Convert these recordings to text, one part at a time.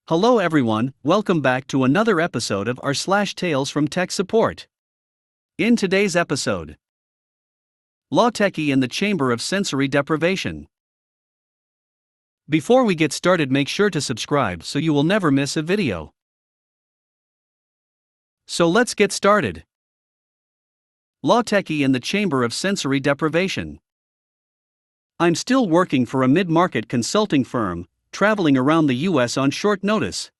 Hello everyone, welcome back to another episode of r/slash Tales from Tech Support. In today's episode, LAWTECHIE in the Chamber of Sensory Deprivation. Before we get started, make sure to subscribe so you will never miss a video. So let's get started. LAWTECHIE in the Chamber of Sensory Deprivation. I'm still working for a mid-market consulting firm, traveling around the US on short notice.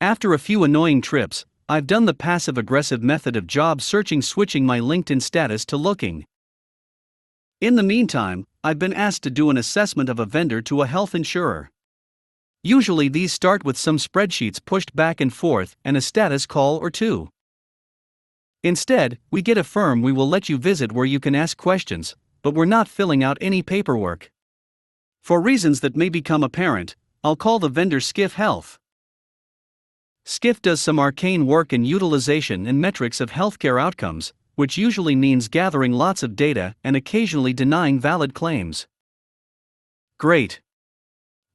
After a few annoying trips, I've done the passive-aggressive method of job searching, switching my LinkedIn status to looking. In the meantime, I've been asked to do an assessment of a vendor to a health insurer. Usually these start with some spreadsheets pushed back and forth and a status call or two. Instead, we get a firm we will let you visit where you can ask questions, but we're not filling out any paperwork. For reasons that may become apparent, I'll call the vendor Skiff Health. Skiff does some arcane work in utilization and metrics of healthcare outcomes, which usually means gathering lots of data and occasionally denying valid claims. Great!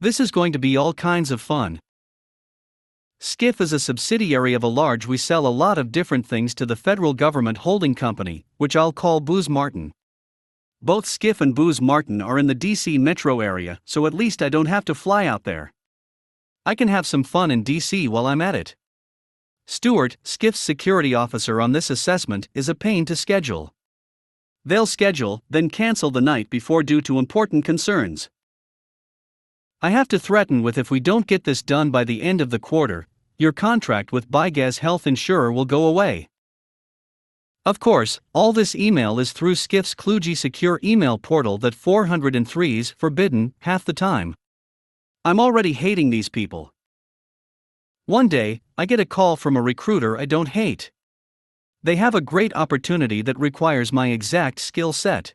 This is going to be all kinds of fun. Skiff is a subsidiary of a large. We sell a lot of different things to the federal government holding company, which I'll call Booz Martin. Both Skiff and Booz Martin are in the DC metro area, so at least I don't have to fly out there. I can have some fun in DC while I'm at it. Stuart, Skiff's security officer on this assessment, is a pain to schedule. They'll schedule, then cancel the night before due to important concerns. I have to threaten with, if we don't get this done by the end of the quarter, your contract with Bygaz Health Insurer will go away. Of course, all this email is through Skiff's kludgy secure email portal that 403's forbidden half the time. I'm already hating these people. One day, I get a call from a recruiter I don't hate. They have a great opportunity that requires my exact skill set.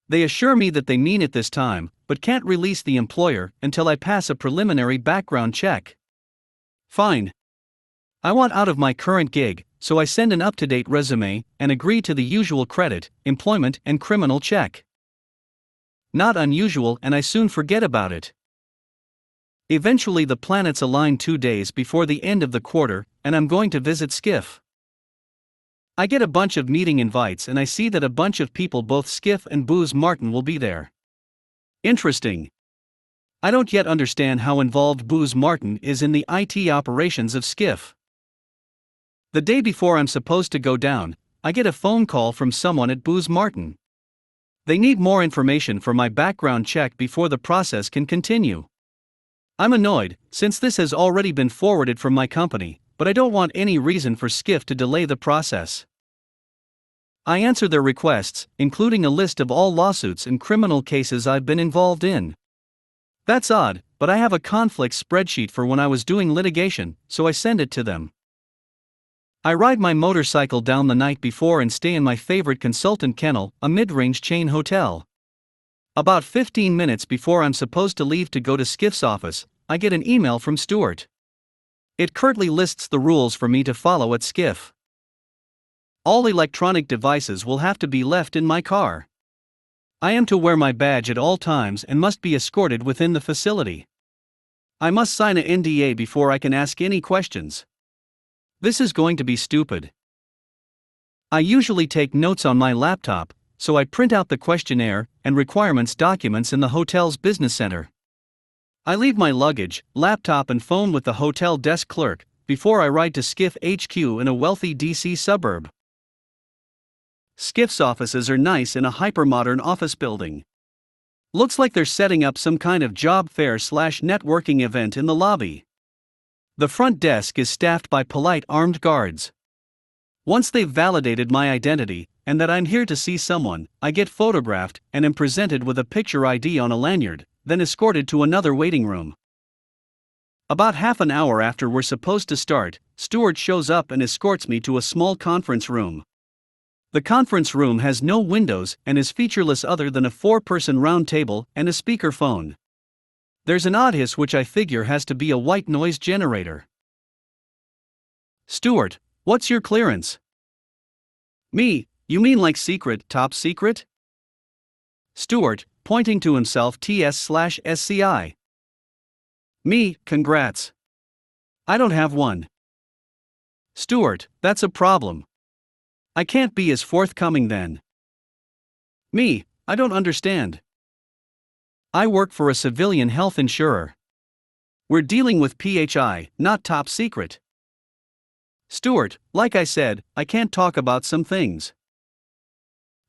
They assure me that they mean it this time, but can't release the employer until I pass a preliminary background check. Fine. I want out of my current gig, so I send an up-to-date resume and agree to the usual credit, employment, and criminal check. Not unusual, and I soon forget about it. Eventually the planets align 2 days before the end of the quarter, and I'm going to visit Skiff. I get a bunch of meeting invites and I see that a bunch of people, both Skiff and Booz Martin, will be there. Interesting. I don't yet understand how involved Booz Martin is in the IT operations of Skiff. The day before I'm supposed to go down, I get a phone call from someone at Booz Martin. They need more information for my background check before the process can continue. I'm annoyed, since this has already been forwarded from my company, but I don't want any reason for Skiff to delay the process. I answer their requests, including a list of all lawsuits and criminal cases I've been involved in. That's odd, but I have a conflicts spreadsheet for when I was doing litigation, so I send it to them. I ride my motorcycle down the night before and stay in my favorite consultant kennel, a mid-range chain hotel. About 15 minutes before I'm supposed to leave to go to Skiff's office, I get an email from Stuart. It curtly lists the rules for me to follow at Skiff. All electronic devices will have to be left in my car. I am to wear my badge at all times and must be escorted within the facility. I must sign an NDA before I can ask any questions. This is going to be stupid. I usually take notes on my laptop, so I print out the questionnaire and requirements documents in the hotel's business center. I leave my luggage, laptop and phone with the hotel desk clerk before I ride to Skiff HQ in a wealthy DC suburb. Skiff's offices are nice in a hypermodern office building. Looks like they're setting up some kind of job fair/networking event in the lobby. The front desk is staffed by polite armed guards. Once they've validated my identity, and that I'm here to see someone, I get photographed and am presented with a picture ID on a lanyard, then escorted to another waiting room. About half an hour after we're supposed to start, Stuart shows up and escorts me to a small conference room. The conference room has no windows and is featureless other than a 4-person round table and a speakerphone. There's an odd hiss which I figure has to be a white noise generator. Stuart, what's your clearance? Me, you mean like secret, top secret? Stuart, pointing to himself, TS/SCI. Me, congrats. I don't have one. Stuart, that's a problem. I can't be as forthcoming then. Me, I don't understand. I work for a civilian health insurer. We're dealing with PHI, not top secret. Stuart, like I said, I can't talk about some things.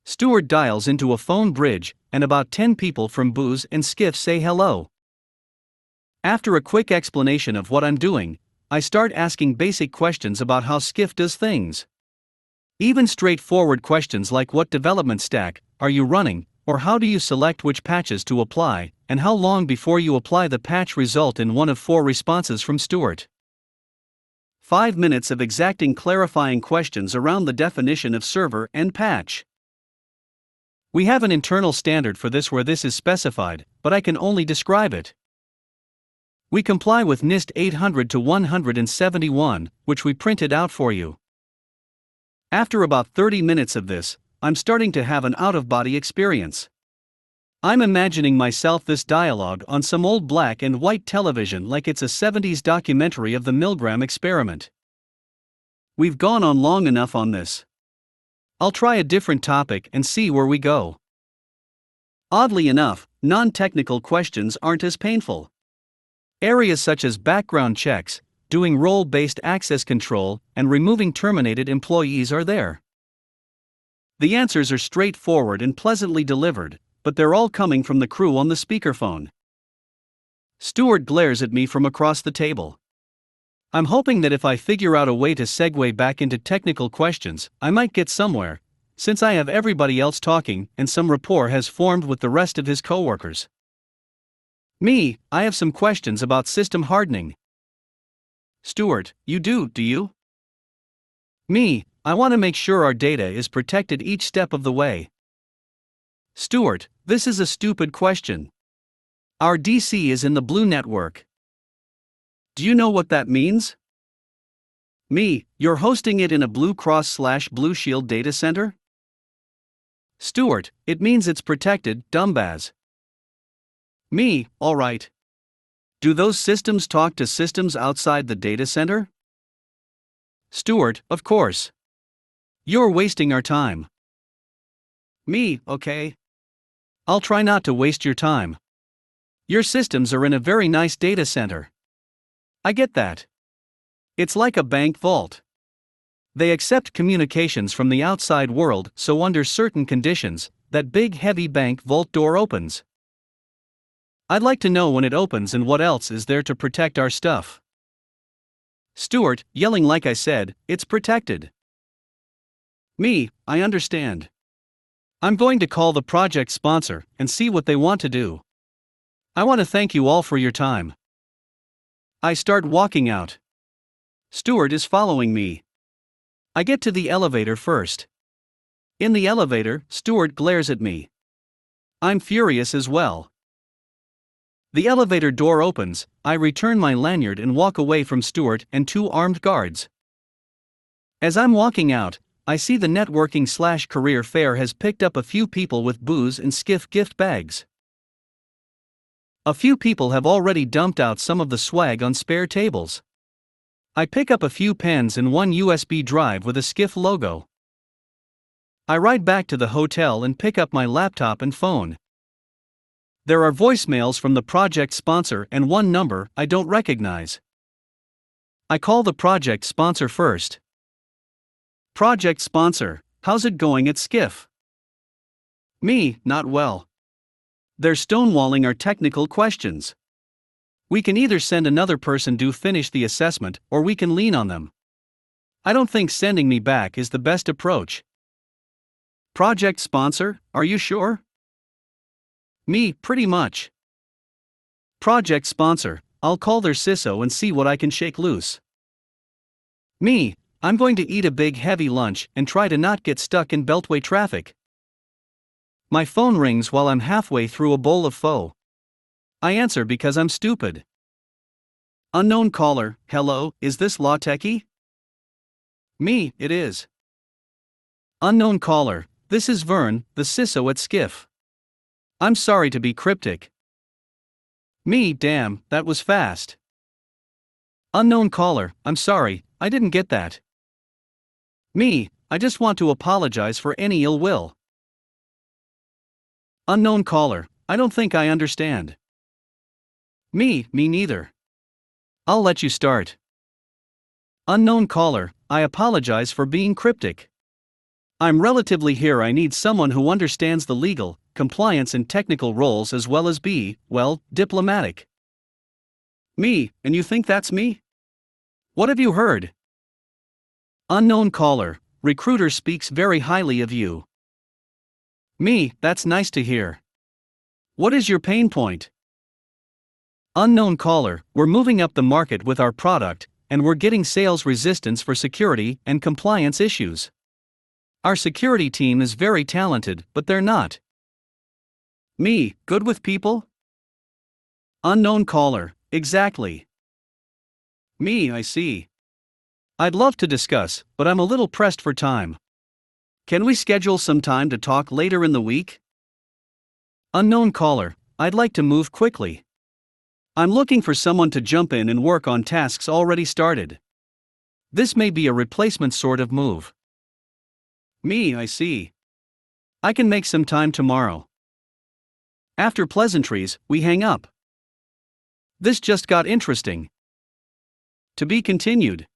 Stuart dials into a phone bridge, and about 10 people from Booze and Skiff say hello. After a quick explanation of what I'm doing, I start asking basic questions about how Skiff does things. Even straightforward questions like what development stack are you running, or how do you select which patches to apply, and how long before you apply the patch result in one of 4 responses from Stuart. 5 minutes of exacting clarifying questions around the definition of server and patch. We have an internal standard for this where this is specified, but I can only describe it. We comply with NIST 800 to 171, which we printed out for you. After about 30 minutes of this, I'm starting to have an out-of-body experience. I'm imagining myself this dialogue on some old black and white television like it's a 70s documentary of the Milgram experiment. We've gone on long enough on this. I'll try a different topic and see where we go. Oddly enough, non-technical questions aren't as painful. Areas such as background checks, doing role-based access control, and removing terminated employees are there. The answers are straightforward and pleasantly delivered, but they're all coming from the crew on the speakerphone. Stuart glares at me from across the table. I'm hoping that if I figure out a way to segue back into technical questions, I might get somewhere, since I have everybody else talking and some rapport has formed with the rest of his coworkers. Me, I have some questions about system hardening. Stuart, you do you? Me, I want to make sure our data is protected each step of the way. Stuart, this is a stupid question. Our DC is in the Blue network. Do you know what that means? Me, you're hosting it in a Blue Cross/Blue Shield data center? Stuart, it means it's protected, dumbass. Me, alright. Do those systems talk to systems outside the data center? Stuart, of course. You're wasting our time. Me, okay. I'll try not to waste your time. Your systems are in a very nice data center. I get that. It's like a bank vault. They accept communications from the outside world, so under certain conditions, that big heavy bank vault door opens. I'd like to know when it opens and what else is there to protect our stuff. Stuart, yelling like I said, it's protected. Me, I understand. I'm going to call the project sponsor and see what they want to do. I want to thank you all for your time. I start walking out. Stuart is following me. I get to the elevator first. In the elevator, Stuart glares at me. I'm furious as well. The elevator door opens, I return my lanyard and walk away from Stuart and 2 armed guards. As I'm walking out, I see the networking/career fair has picked up a few people with Booze and Skiff gift bags. A few people have already dumped out some of the swag on spare tables. I pick up a few pens and 1 USB drive with a Skiff logo. I ride back to the hotel and pick up my laptop and phone. There are voicemails from the project sponsor and 1 number I don't recognize. I call the project sponsor first. Project sponsor, how's it going at Skiff? Me, not well. They're stonewalling our technical questions. We can either send another person to finish the assessment or we can lean on them. I don't think sending me back is the best approach. Project sponsor, are you sure? Me, pretty much. Project sponsor, I'll call their CISO and see what I can shake loose. Me, I'm going to eat a big heavy lunch and try to not get stuck in Beltway traffic. My phone rings while I'm halfway through a bowl of pho. I answer because I'm stupid. Unknown caller, hello, is this LAWTECHIE? Me, it is. Unknown caller, this is Vern, the CISO at Skiff. I'm sorry to be cryptic. Me, damn, that was fast. Unknown caller, I'm sorry, I didn't get that. Me, I just want to apologize for any ill will. Unknown caller, I don't think I understand. Me neither. I'll let you start. Unknown caller, I apologize for being cryptic. I'm relatively here. I need someone who understands the legal, compliance and technical roles as well as be, well, diplomatic. Me, and you think that's me? What have you heard? Unknown caller, recruiter speaks very highly of you. Me, that's nice to hear. What is your pain point? Unknown caller, we're moving up the market with our product, and we're getting sales resistance for security and compliance issues. Our security team is very talented, but they're not. Me, good with people? Unknown caller, exactly. Me, I see. I'd love to discuss, but I'm a little pressed for time. Can we schedule some time to talk later in the week? Unknown caller, I'd like to move quickly. I'm looking for someone to jump in and work on tasks already started. This may be a replacement sort of move. Me, I see. I can make some time tomorrow. After pleasantries, we hang up. This just got interesting. To be continued.